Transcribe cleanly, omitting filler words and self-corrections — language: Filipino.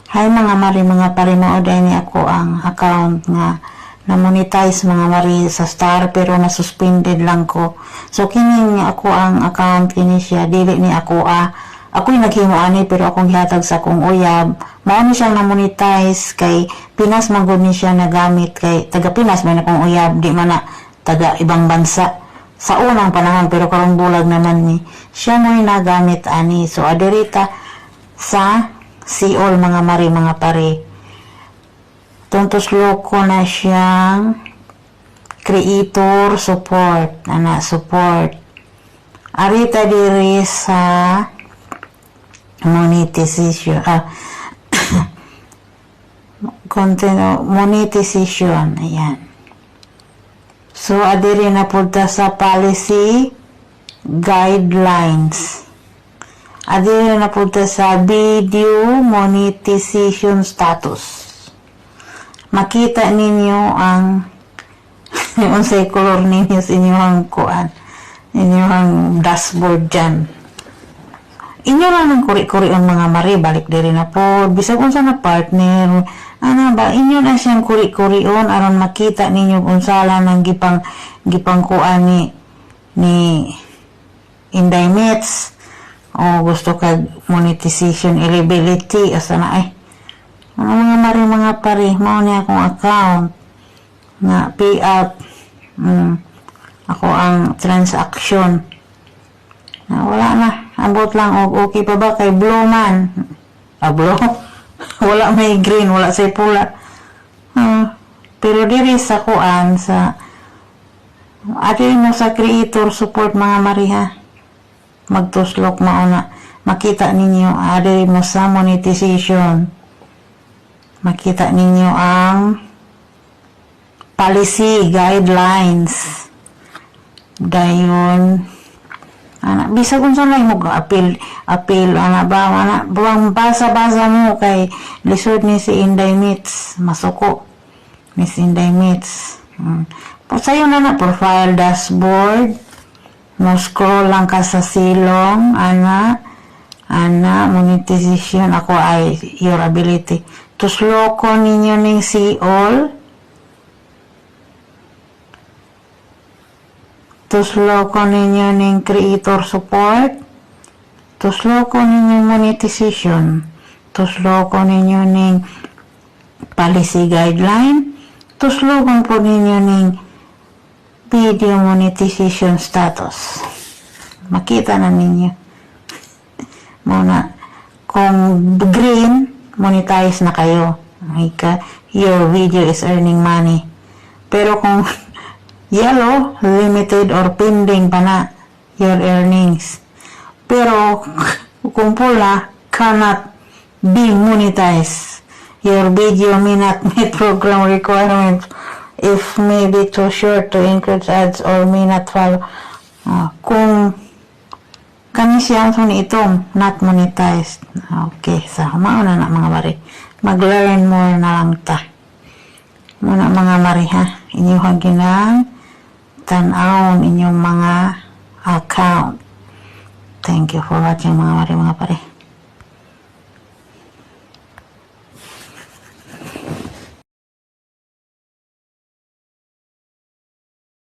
Hi mga mari, mga pare, maoday ni ako ang account nga na-monetize mga mari sa Star pero na-suspended lang ko. So kini ako ang account kini siya, dili ni ako ako'y naghimo ani pero akong gihatag sa akong uyab. Mao ni siyang na-monetize kay Pinas man gud ni siya nagamit kay taga Pinas man akong uyab, di man na taga ibang bansa. Sa unang panahon pero karong bulag naman ni siya mo'y nagamit ani. So adirita sa Seol mga mari, mga pare. Tuntos loko na siyang creator support. Support. Arita diri sa monetization. Monetization. Ayan. So, adiri na punta sa policy guidelines. Adiri na punta sa video monetization status. Makita ninyo ang unsay color ninyo sa inyong kuan, inyong dashboard dyan. Inyo lang ng kuri-kuri ang mga mari, balik diri na po. Bisag unsa na partner, inyo na siyang kuri-kurion aron makita ninyo kung sala ng gipang kuan ni Inday Mits. O gusto kag monetization eligibility asa na mga mari, mga pare, mao ni akong account na payout. Ako ang transaction na wala na, abot lang og okay pa ba kay blue man blue wala may green, wala say pula. Pero diri sa kuan sa adiri mo sa creator support mga mari ha, magtuslok mao na makita ninyo adiri mo sa monetization, makita ninyo ang policy guidelines dayon bisag unsa na mo appeal buwang basa mo kay lisod ni si Inday Mits, masuko ni si Inday Mits. Sayo na profile dashboard mo, scroll lang ka sa silong monetization. Ako ay your ability. Tusloko ninyo ning Seol. Tusloko ninyo ning creator support. Tusloko ninyo monetization. Tusloko ninyo ning policy guideline. Tusloko po ninyo ning video monetization status. Makita na ninyo. Muna, kung green, monetize na kayo. Your video is earning money. Pero kung yellow, limited or pending pa na your earnings. Pero kung pula, cannot be monetized. Your video may not meet program requirements if may be too short to include ads or may not follow. Kung kani siya so ni itong not monetized. Okay, so mauna na mga mari. Mag-learn more na lang ta. Muna mga mari ha. Inyong haginang tan-awon inyong mga account. Thank you for watching mga mari, mga pare.